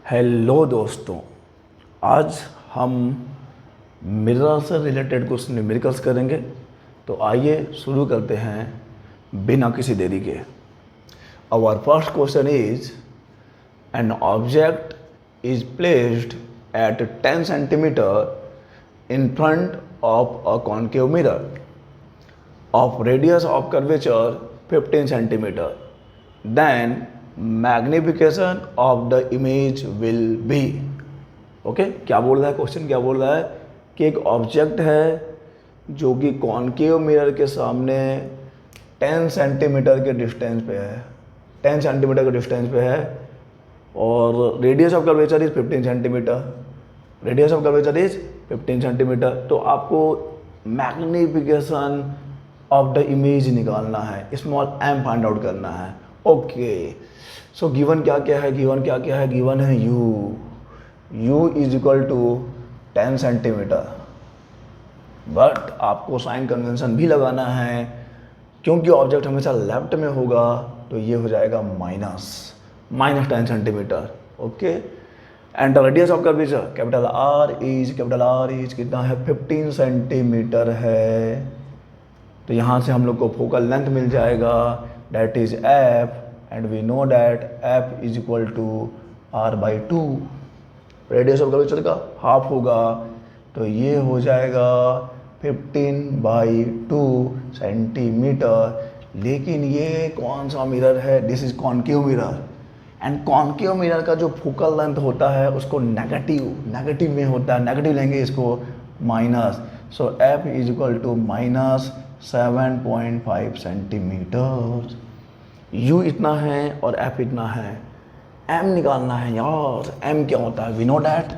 Hello दोस्तों, आज हम मिरर से रिलेटेड कुछ न्यूमेरिकल्स करेंगे। तो आइए शुरू करते हैं बिना किसी देरी के। Our first question is an object is placed at 10 centimetre in front of a concave mirror of radius of curvature 15 centimeter, then magnification of the image will be। Okay क्या बोल रहा है क्वेश्चन, क्या बोल रहा है कि एक ऑब्जेक्ट है जो कि कॉन्केव मिरर के सामने 10 सेंटीमीटर के डिस्टेंस पे है, 10 सेंटीमीटर के डिस्टेंस पे है और radius of curvature is 15 centimetre. Radius of curvature is 15 centimetre. तो आपको मैग्निफिकेशन ऑफ द इमेज निकालना है, स्मॉल एम फाइंड आउट करना है। ओके, सो गिवन क्या क्या है, गिवन क्या क्या है, गिवन है u is equal to 10 centimetre. But आपको साइन कन्वेंशन भी लगाना है, क्योंकि ऑब्जेक्ट हमेशा लेफ्ट में होगा तो ये हो जाएगा minus 10 centimetre. Okay, and the radius of curvature capital R is कितना है, 15 सेंटीमीटर है। तो यहाँ से हम लोग को फोकल लेंथ मिल जाएगा, that is f, and we know that f is equal to R/2। Radius of curvature का हाफ होगा, तो ये हो जाएगा 15/2 सेंटीमीटर। लेकिन ये कौन सा मिरर है, this is concave mirror, and concave mirror का जो फोकल लेंथ होता है उसको नेगेटिव में होता है, नेगेटिव लेंगे इसको minus. So f is equal to minus 7.5 centimetre. u इतना है और f इतना है। m निकालना है यार, m क्या होता है, we know that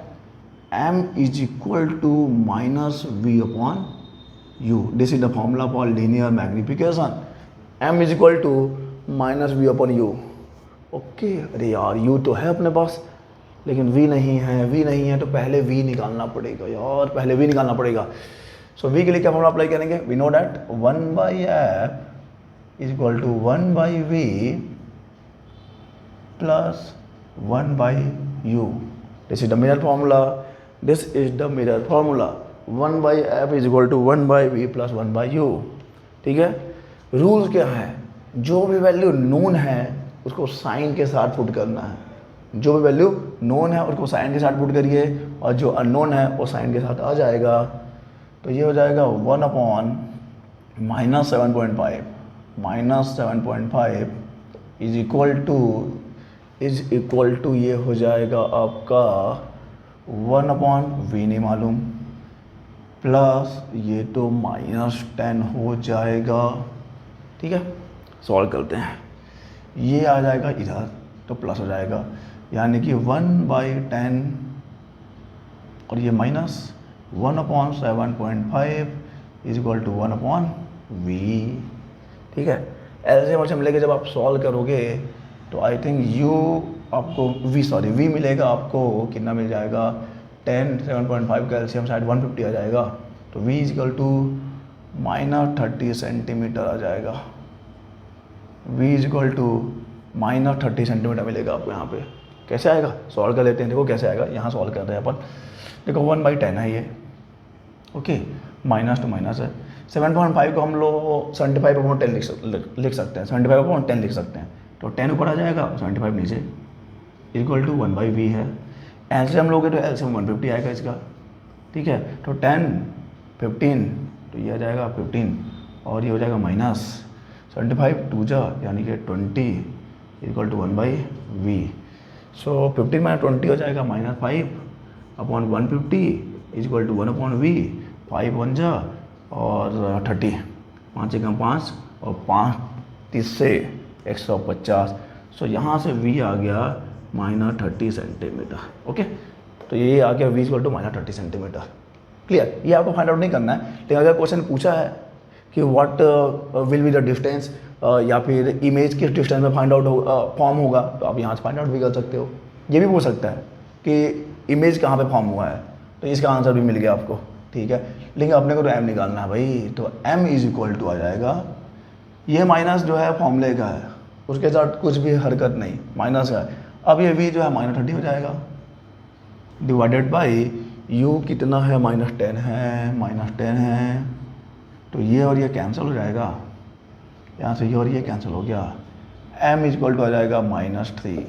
m is equal to minus v/u। This is the formula for linear magnification. m is equal to minus v/u। Okay, अरे यार u तो है अपने पास लेकिन v नहीं है, तो पहले v निकालना पड़ेगा यार, पहले v निकालना पड़ेगा। सो v के लिए क्या फॉर्मूला अप्लाई करेंगे, we know that 1/f is equal to 1/v plus 1/u। This is the mirror formula, 1/f is equal to 1/v plus 1/u। ठीक है, रूल्स क्या है, जो भी वैल्यू नोन है उसको साइन के साथ पुट करना है। जो भी वैल्यू नोन है उसको साइन के साथ पुट करिए, और जो अननोन है वो साइन के साथ आ जाएगा। तो ये हो जाएगा 1/-7.5 इज इक्वल टू ये हो जाएगा आपका 1/v नहीं मालूम, प्लस ये तो -10 हो जाएगा। ठीक है, सॉल्व करते हैं, ये आ जाएगा इधर तो प्लस हो जाएगा, यानी कि 1/10 और ये minus 1/7.5 is equal to 1/v। ठीक है, एलसीएम लेके जब आप सॉल्व करोगे तो आई थिंक v मिलेगा आपको, कितना मिल जाएगा 10, 7.5 का एलसीएम शायद 150 आ जाएगा। तो v is equal to -30 centimeter आ जाएगा। v is equal to -30 centimeter मिलेगा आपको यहाँ पे। कैसे आएगा, सॉल्व कर लेते हैं, देखो कैसे आएगा। यहाँ सॉल्व कर रहे हैं अपन, देखो 1/10 है ये। ओके, माइनस टू माइनस है, 7.5 को हम लोग 75/10 लिख सकते हैं, 75/10 लिख सकते हैं। तो 10 ऊपर आ जाएगा, 75 नीचे, इक्वल टू 1/v है। एलसीएम लोगे तो एलसीएम 150 आएगा इसका। ठीक है, तो 10, 15, तो ये आ जाएगा 15 और ये हो जाएगा माइनस 75 2 जा यानी कि 20 इक्वल टू 1/v। सो 15 - 20 हो जाएगा -5/150 इज इक्वल टू 1/v। 5 1 जा और 30, 5 एकम 5 और 5 30 से 150। सो यहाँ से v आ गया -30 सेंटीमीटर। ओके, तो ये आ गया v equal to -30 centimetre. Clear, ये आपको फाइंड आउट नहीं करना है, लेकिन अगर क्वेश्चन पूछा है कि what will be the distance या फिर इमेज किस डिस्टेंस में फाइंड आउट फॉर्म होगा, तो आप यहाँ से फाइंड आउट भी कर सकते हो। ये भी पूछ सकता है कि इमेज कहाँ पे फॉर्म हुआ है, तो इसका आंसर भी मिल गया आपको। ठीक है, लेकिन अपने को तो m निकालना है भाई, तो m इज इक्वल टू आ जाएगा, ये माइनस जो है फॉर्मूले का है, उसके साथ कुछ भी हरकत नहीं, माइनस है। अब ये v जो है -30 हो जाएगा, डिवाइडेड बाई u कितना है, -10 है, -10 है, तो ये और ये कैंसिल हो जाएगा, यहाँ से ये और ये कैंसिल हो गया, m इक्वल टू आ जाएगा -3,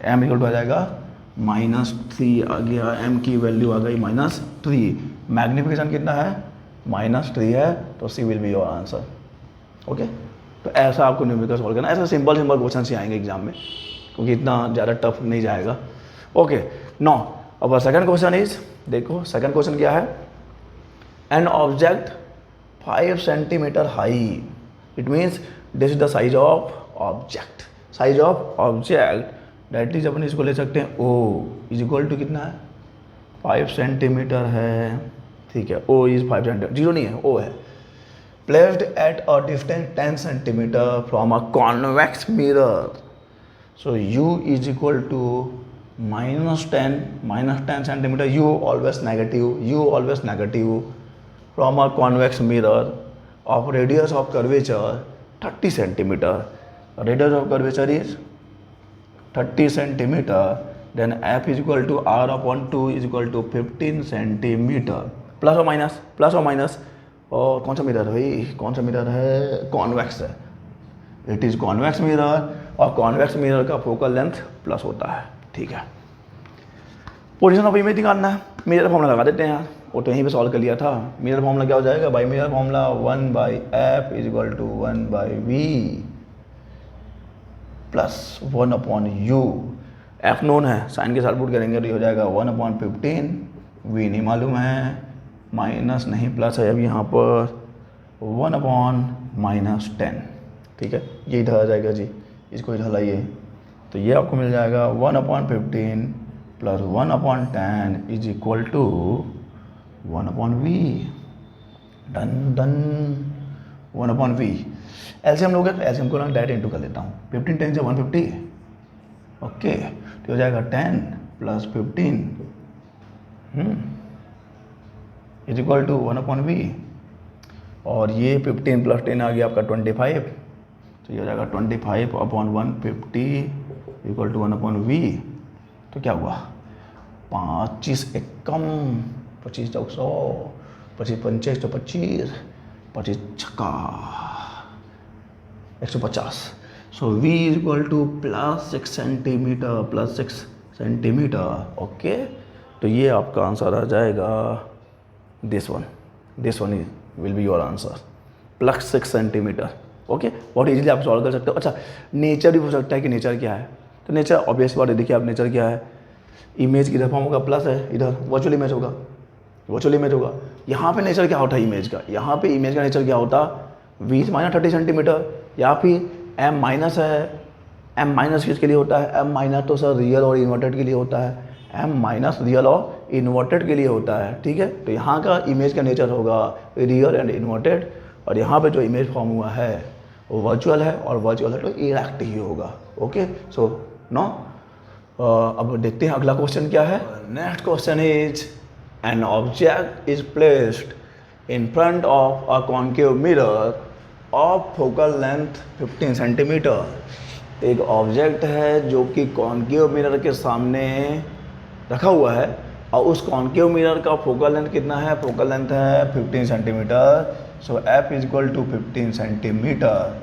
m इक्वल टू आ जाएगा -3 आ गया, m की वैल्यू आ गई -3, मैग्निफिकेशन कितना है, -3 है, तो c will be your answer. Okay, तो ऐसा आपको न्यूमेरिकल सॉल्व करना, ऐसा सिंपल क्वेश्चन ही आएंगे एग्जाम में, क्योंकि इतना ज़्यादा टफ नहीं जाएगा। ओके, नो अब सेकंड क्वेश्चन इज, देखो सेकंड क्वेश्चन क्या है, an object 5 centimeter high, it means this is the size of object, size of object that is, अपन इसको ले सकते हैं ओ इज इक्वल टू कितना है, 5 सेंटीमीटर है, ठीक है, ओ इज 5 सेंटीमीटर, जीरो नहीं है, ओ है, placed at a distance 10 centimeter from a convex mirror, so u is equal to -10 centimeter, u always negative from a convex mirror of radius of curvature 30 centimeter, radius of curvature is 30 centimeter, then f is equal to r upon 2 is equal to 15 centimeter, plus or minus, और कौन सा mirror है भाई, कौन सा mirror है, convex है, it is convex mirror, और कॉन्वेक्स मिरर का फोकल लेंथ प्लस होता है, ठीक है। पोजीशन ऑफ इमेज निकालना है, मिरर फॉर्मूला लगा देते हैं यार, वो तो यहीं पे सॉल्व कर लिया था। मिरर फॉर्मूला क्या हो जाएगा भाई, mirror formula 1/f is equal to 1/v plus 1/u, f known है, साइन के साथ पुट करेंगे तो ये हो जाएगा 1/15, v नहीं मालूम है, माइनस नहीं प्लस है अब यहाँ पर 1/-10, ठीक है, ये इधर आ जाएगा जी, इसको इधर लाइए, तो ये आपको मिल जाएगा 1/15 plus 1/10 is equal to 1/v, done 1/v। LCM लोगे तो एलसीएम को ना डायरेक्ट इंटू कर लेता हूँ, 15 10 से 150, ओके, तो हो जाएगा 10 plus 15 is equal to 1/v, और ये 15 प्लस 10 आ गया आपका 25, तो ये हो जाएगा 25/150 इक्वल टू 1/v, तो क्या हुआ 25 एकम 25 चौक 100, 25 पंचे 125, 25 छक्का 150, so v is equal to +6 centimetre, okay, तो ये आपका आंसर आ जाएगा this one will be your answer, +6 centimetre, okay, बहुत इजीली आप सॉल्व कर सकते हो। अच्छा, नेचर भी हो सकता है कि नेचर क्या है, तो नेचर ऑब्वियस बात है, देखिए आप नेचर क्या है, इमेज किधर फॉर्म होगा, प्लस है, इधर वर्चुअल इमेज होगा, यहाँ पे नेचर क्या होता है इमेज का, यहाँ पे इमेज का नेचर क्या होता, v -30 सेंटीमीटर, या फिर m माइनस है, m माइनस किसके लिए होता है, m माइनस तो सर रियल और इन्वर्टेड के लिए होता है, m माइनस रियल और इन्वर्टेड के लिए होता है, ठीक है, तो यहाँ का इमेज का नेचर होगा रियल एंड इन्वर्टेड, और यहाँ पे जो इमेज फॉर्म हुआ है वो वर्चुअल है, और वर्चुअल है तो इरेक्ट ही होगा, ओके, सो नो, अब देखते हैं अगला क्वेश्चन क्या है। Next question is, an object is placed in front of a concave mirror of focal length 15 centimetre. एक ऑब्जेक्ट है जो कि कॉन्केव मिरर के सामने रखा हुआ है, और उस कॉन्केव मिरर का फोकल लेंथ कितना है, फोकल लेंथ है 15 centimetre, so f is equal to 15 centimetre,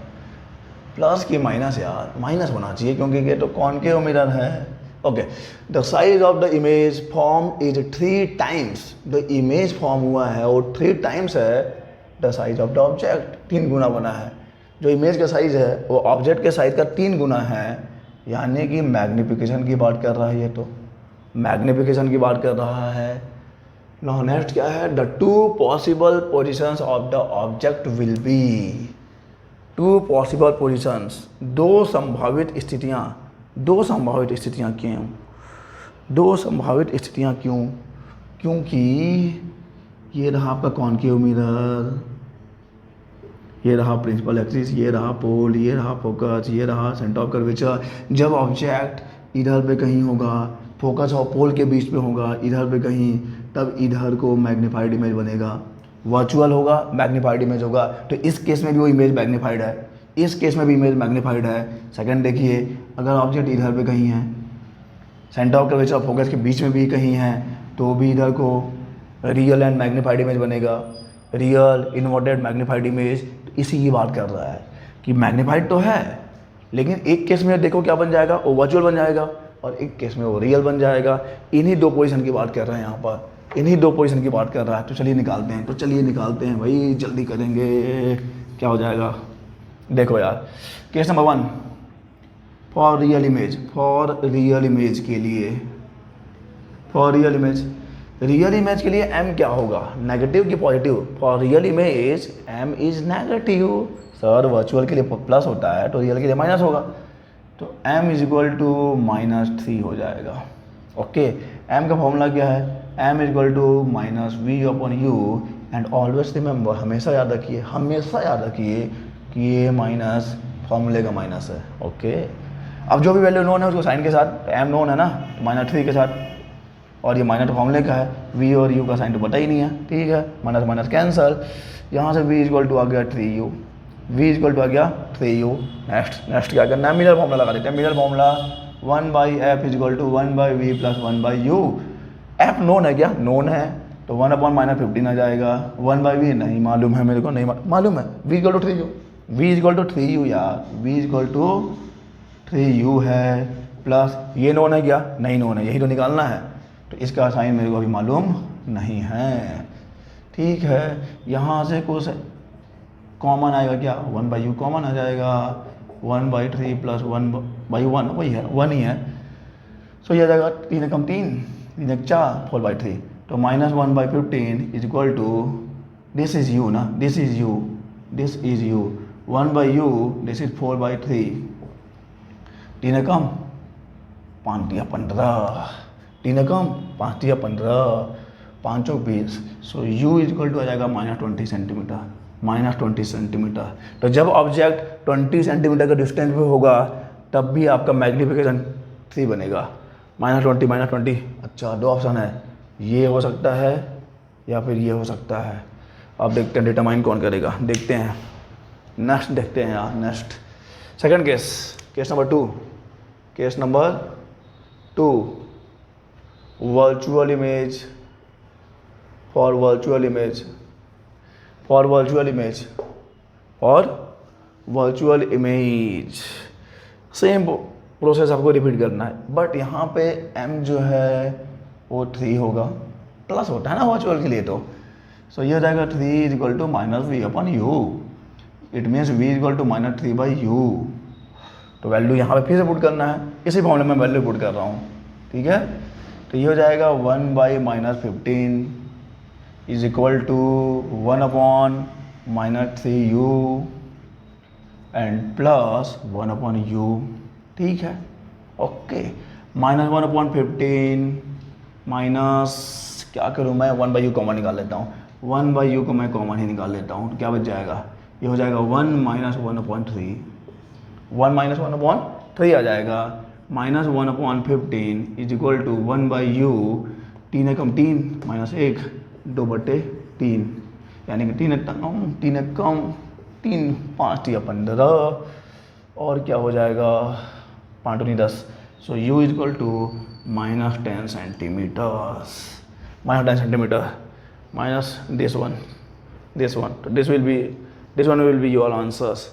plus की माइनस, यार माइनस होना चाहिए क्योंकि ये तो कॉन्केव मिरर है, okay, the size of the image form is 3 times, the image form हुआ है वो 3 टाइम्स है the size of the object, 3 गुना बना है, जो इमेज का साइज है वो ऑब्जेक्ट के साइज का 3 गुना है, यानी कि मैग्निफिकेशन की बात कर रहा है, ये तो मैग्निफिकेशन की बात कर रहा है। नाउ नेक्स्ट क्या है, the 2 possible positions of the object will be, 2 possible positions, 2 संभावित स्थितियाँ, 2 संभावित स्थितियाँ क्यों, 2 संभावित स्थितियाँ क्यों, क्योंकि ये रहा आपका कॉन्केव मिरर, ये रहा प्रिंसिपल एक्सिस, ये रहा पोल, ये रहा फोकस, ये रहा सेंटर ऑफ कर्वेचर। जब ऑब्जेक्ट इधर पे कहीं होगा, फोकस और पोल के बीच में होगा, इधर पे कहीं, तब इधर को मैग्नीफाइड इमेज बनेगा, वर्चुअल होगा, मैग्नीफाइड इमेज होगा, तो इस केस में भी वो इमेज मैग्नीफाइड है, इस केस में भी इमेज मैग्नीफाइड है। सेकंड देखिए, अगर ऑब्जेक्ट इधर पे कहीं है, centre of curvature of focus के बीच में भी कहीं है तो भी इधर को रियल एंड मैग्नीफाइड इमेज बनेगा, रियल इन्वर्टेड मैग्नीफाइड इमेज। इसी की बात कर रहा है कि मैग्नीफाइड तो है लेकिन एक केस में देखो क्या बन जाएगा, वो वर्चुअल बन जाएगा और एक केस में वो रियल बन जाएगा। इन्हीं दो पोजीशन की बात कर रहे हैं यहाँ पर, इन्हीं दो पोजीशन की बात कर रहा है। तो चलिए निकालते हैं भाई, जल्दी करेंगे। क्या हो जाएगा देखो यार, case number 1 for real image के लिए, रियल इमेज के लिए m क्या होगा, नेगेटिव की positive. For real image m is negative. Sir virtual के लिए प्लस होता है तो रियल के लिए माइनस होगा, तो m इज इक्वल टू -3 हो जाएगा। ओके, m का फॉर्मूला क्या है, m is equal to -v/u and always remember, हमेशा याद रखिए कि ये माइनस फॉर्मूले का माइनस है। ओके, अब जो भी वैल्यू नोन है उसको साइन के साथ, m नोन है ना -3 के साथ, और ये माइनस फॉर्मूले का है, v और u का साइन तो पता ही नहीं है, ठीक है, माइनस माइनस कैंसल। यहाँ से v इक्वल टू आ गया 3u, नेक्स्ट क्या करना है, मिरर फॉर्मूला लगा देते हैं। Mirror formula 1/f is equal to 1/v plus 1/u। f known है क्या, नोन है तो 1/-15 आ जाएगा, 1/v नहीं मालूम है मेरे को, नहीं मालूम है, v इक्वल टू 3u यार, v इक्वल टू 3u है, प्लस ये नोन है क्या, नहीं नोन है, यही तो निकालना है, तो इसका साइन मेरे को अभी मालूम नहीं है, ठीक है। यहाँ से कुछ कॉमन आएगा क्या, 1/u कॉमन आ जाएगा, 1/3 प्लस 1/1 वही है, 1 ही है, सो ये आ जाएगा 3 कम 3, 3 4 4/3, तो -1/15 इज इक्वल टू, दिस इज u ना, this is u 1/u, this is 4/3, 3 कम 5 या 15, 3 कम 5 या 15, 5 20, सो u इज इक्वल टू आ जाएगा -20 सेंटीमीटर। तो जब ऑब्जेक्ट 20 सेंटीमीटर का डिस्टेंस पे होगा तब भी आपका मैग्नीफिकेशन 3 बनेगा, -20। अच्छा, 2 ऑप्शन है, ये हो सकता है या फिर ये हो सकता है। अब देखते हैं डिटरमाइन कौन करेगा, देखते हैं नेक्स्ट, देखते हैं यार next. Second case number 2, virtual image same process आपको रिपीट करना है, बट यहाँ पे m जो है वो 3 होगा, प्लस होता है ना वर्चुअल के लिए, तो सो ये हो जाएगा 3 is equal to -v/u, it means v is equal to -3/u। तो वैल्यू यहाँ पे फिर से पुट करना है, इसी फॉर्मूले में वैल्यू पुट कर रहा हूँ, ठीक है। तो ये हो जाएगा 1/-15 is equal to 1/-3u and plus 1/u, ठीक है। ओके, -1/15 माइनस क्या करूँ मैं, 1/u कॉमन निकाल लेता हूँ, 1/u को मैं कॉमन ही निकाल लेता हूँ, तो क्या बच जाएगा, ये हो जाएगा 1-1/3, 1-1/3 आ जाएगा, -1/15 इज इक्वल टू 1/u, 3 कम 3 -1 2/3, यानी कि 3 कम 3 5 या 15, और क्या हो जाएगा 5 दूनी 10, so u is equal to -10 centimeter, minus this one, तो this one will be your answers.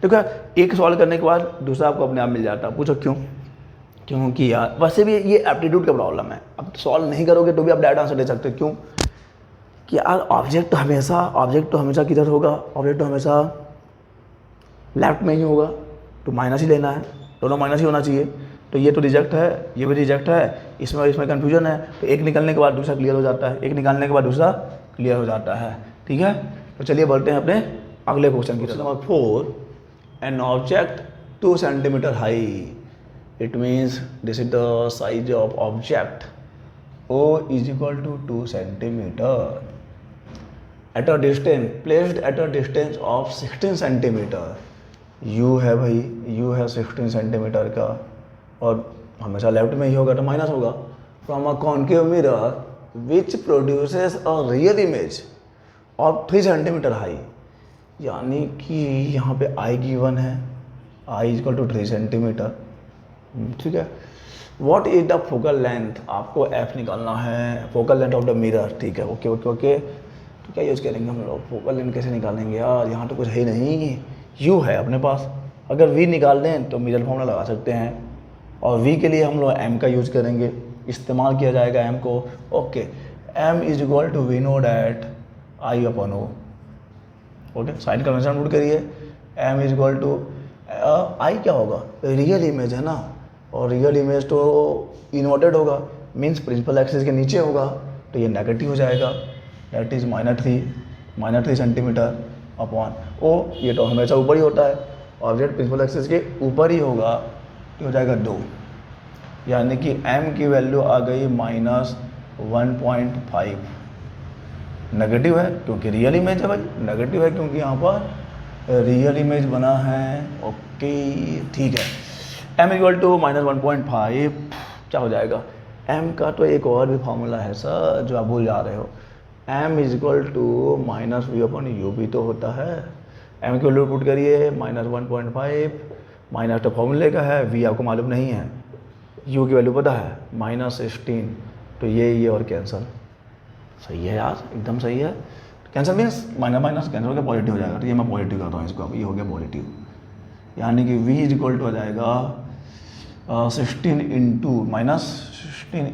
देखो एक सॉल्व करने के बाद दूसरा आपको अपने आप मिल जाता है, पूछो क्यों, क्योंकि यार वैसे भी ये एप्टीट्यूड का प्रॉब्लम है, अब सॉल्व नहीं करोगे तो भी आप डायरेक्ट आंसर दे सकते हो, क्यों कि यार ऑब्जेक्ट तो हमेशा किधर होगा, ऑब्जेक्ट तो हमेशा लेफ्ट में ही होगा, तो माइनस ही लेना है, दोनों माइनस ही होना चाहिए, तो ये तो रिजेक्ट है, ये भी रिजेक्ट है, इसमें कन्फ्यूजन है, तो एक निकलने के बाद दूसरा क्लियर हो जाता है, एक निकालने के बाद दूसरा क्लियर हो जाता है, ठीक है। तो चलिए बढ़ते हैं अपने अगले क्वेश्चन की तरफ। Number 4, an object 2 centimetre high, it means this is the size of object, O is equal to 2 centimetre at a distance, placed at a distance of 16 centimetre. U है भाई, U है 16 सेंटीमीटर का, और हमेशा left में ही होगा तो minus होगा, from a concave mirror which produces a real image of 3 centimetre high, यानी कि यहाँ पे I गिवन है, I is equal to 3 centimetre, ठीक है। What is the focal length, आपको एफ निकालना है, focal length of the mirror, ठीक है, ओके ओके ओके। तो क्या यूज़ करेंगे हम लोग, फोकल लेंथ कैसे निकालेंगे यार, यहाँ तो कुछ है नहीं, यू है अपने पास। अगर वी निकाल दें तो मिरर फॉर्मूला लगा सकते हैं, और वी के लिए हम लोग एम का यूज़ करेंगे, इस्तेमाल किया जाएगा एम को, okay. M is equal to we know that I upon O, okay, sign convention note करिए। M is equal to I क्या होगा, रियल इमेज है ना, और रियल इमेज तो इन्वर्टेड होगा, मीन्स प्रिंसिपल एक्सिस के नीचे होगा, तो ये नेगेटिव हो जाएगा, that is -3 centimetre upon O, ये तो हमेशा ऊपर ही होता है, ऑब्जेक्ट प्रिंसिपल एक्सिस के ऊपर ही होगा, तो हो जाएगा 2, यानी कि m की वैल्यू आ गई -1.5। नेगेटिव है क्योंकि रियल इमेज है भाई, नेगेटिव है क्योंकि यहाँ पर रियल इमेज बना है, ओके ठीक है। m इक्वल टू -1.5 क्या हो जाएगा, m का तो एक और भी फॉर्मूला है सर जो आप भूल जा रहे हो, m is equal to -v/u भी तो होता है। m की वैल्यू पुट करिए -1.5, माइनस तो फॉर्मूले का है, v आपको मालूम नहीं है, u की वैल्यू पता है -16, तो ये और कैंसिल, सही है यार, एकदम सही है। Cancel means minus minus cancel हो गया, पॉजिटिव हो जाएगा, तो ये मैं पॉजिटिव करता हूँ इसको, अब ये हो गया पॉजिटिव, यानी कि v इज इक्वल टू आ जाएगा 16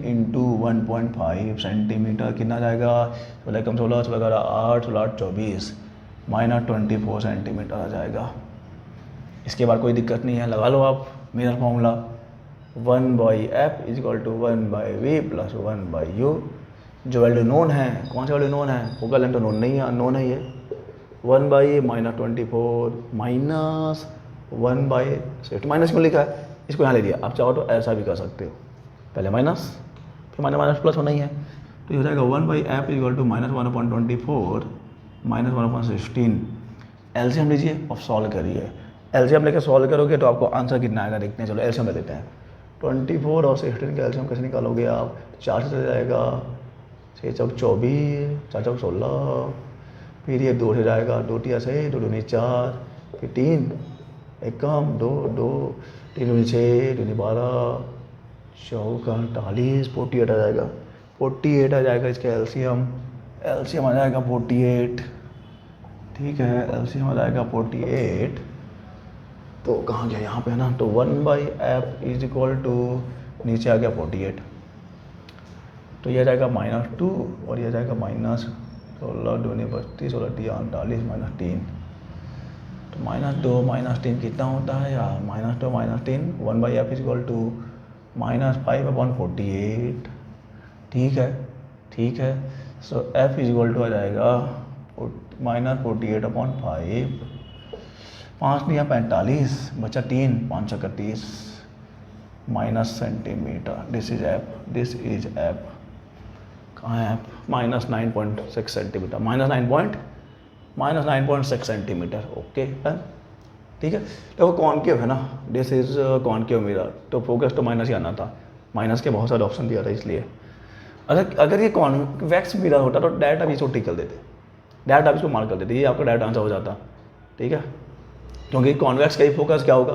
इंटू 1.5 सेंटीमीटर, कितना जाएगा, 16 कम 16 16 8 16 24 -24 सेंटीमीटर आ जाएगा। इसके बाद कोई दिक्कत नहीं है, लगा लो आप mirror formula, 1/f is equal to 1/v plus 1/u, जो वैल्यू नोन है, कौन सा वैल्यू नोन है, फोकल लेंथ तो नोन नहीं है, नोन है ये 1/24 माइनस 1/6, माइनस क्यों लिखा है, इसको यहाँ ले लिया, आप चाहो तो ऐसा भी कर सकते हो, पहले माइनस फिर माइनस प्लस होना ही है, तो ये हो जाएगा 1/f is equal to -1/24 -1/16। LCM लीजिए और सॉल्व करिए, एलसीएम लेकर सॉल्व करोगे तो आपको आंसर कितना आएगा देखते हैं, चलो एलसीएम ले लेते हैं। 24 और 16 का एलसीएम कैसे निकालोगे आप, 4 से चल जाएगा, 6 चौक 24, 4 चौक 16, फिर ये 2 से जाएगा, 2 टिया से 2 दूनी 4, फिर 3 एक कम 2 2, 3 दूनी 6 दूनी 12, चौका 48, 48 आ जाएगा, 48 आ जाएगा इसका एलसीएम, एलसीएम आ जाएगा 48, ठीक है, एलसीएम आ जाएगा 48, तो कहाँ गया, यहाँ पे है ना, तो 1/f इज इक्वल टू नीचे आ गया 48, तो ये जाएगा -2 और ये जाएगा -16 दूनी 32 16 दिया 48 -3, तो -2 -3 कितना होता है यार, -2 -3 1/f इज इक्वल टू -5/48, ठीक है, सो f इज इक्वल टू आ जाएगा -48/5, 5 दिया 45 बचा 3 5 31 minus centimetre, this is F, कहाँ है F, -9.6 centimetre, -9.6 centimetre, okay done, ठीक है। देखो कॉन्केव है ना, दिस इज कॉन्केव मिरर, तो फोकस तो माइनस ही आना था, माइनस के बहुत सारे ऑप्शन दिया था, इसलिए अगर ये कॉन्वेक्स मिरर होता तो डायरेक्ट आप इसको टिक कर देते, डायरेक्ट आप इसको मार्क कर देते, ये आपका डायरेक्ट आंसर हो जाता, ठीक है, क्योंकि कॉन्वेक्स का ही फोकस क्या होगा,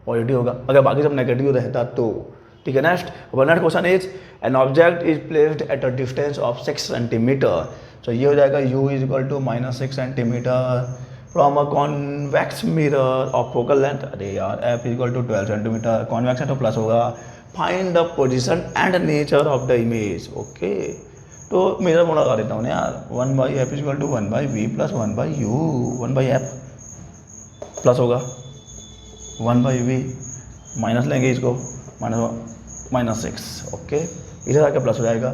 पॉजिटिव होगा, अगर बाकी सब नेगेटिव रहता तो, ठीक है। Next question is an object is placed at a distance of 6 centimetre, तो ये हो जाएगा u is equal to -6 centimetre from a convex mirror of focal length, अरे यार f is equal to 12 centimetre, convex है तो प्लस होगा, find the position and nature of the image, okay, तो मिरर मोड लगा देता हूँ ना यार, 1/f is equal to 1/v plus 1/u, 1/f plus होगा 1/v, माइनस लेंगे इसको -6, ओके, इधर आके प्लस हो जाएगा,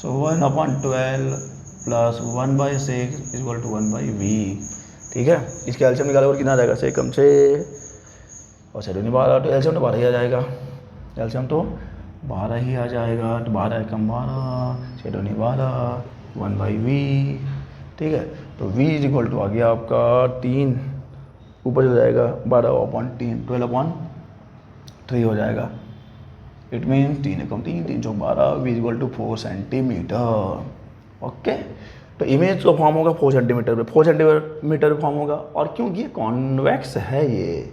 so 1/12 plus 1/6 is equal to 1/v, ठीक है। इसके एलसीएम निकाले और कितना आ जाएगा, 6 कम 6 और 6 दूनी 12, तो एलसीएम तो 12 ही आ जाएगा, एलसीएम तो 12 ही आ जाएगा, तो 12 कम 12 6 दूनी 12 1/v, ठीक है, तो v इज इक्वल टू आ गया आपका 3, ऊपर हो जाएगा 12/3 12/3 हो जाएगा, इट मीन 3 कम 3 3 चौक 12, v is equal to 4 centimetre, okay. तो इमेज का फॉर्म होगा 4 सेंटीमीटर पे, 4 सेंटीमीटर पे फॉर्म होगा, और क्योंकि ये कॉन्वेक्स है, ये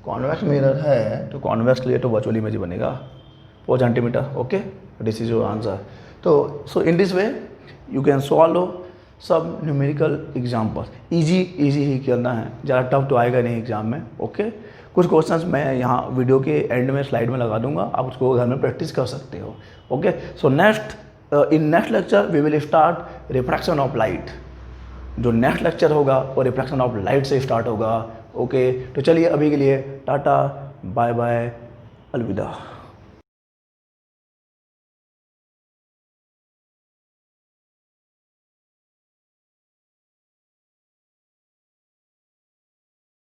कॉन्वेक्स मिरर है, तो कॉन्वेक्स के लिए तो वर्चुअल इमेज बनेगा, 4 centimeter. Okay, this is your answer. So in this way you can solve सब न्यूमेरिकल एग्जाम्पल. इजी ही करना है, ज़्यादा टफ तो आएगा नहीं एग्जाम में. ओके, कुछ क्वेश्चंस मैं यहाँ वीडियो के एंड में स्लाइड में लगा दूंगा, आप उसको घर में प्रैक्टिस कर सकते हो. Okay, so in next lecture we will start refraction of light. जो नेक्स्ट लेक्चर होगा वो रिफ्रैक्शन ऑफ लाइट से स्टार्ट होगा. ओके, तो चलिए अभी के लिए टाटा, बाय बाय, अलविदा.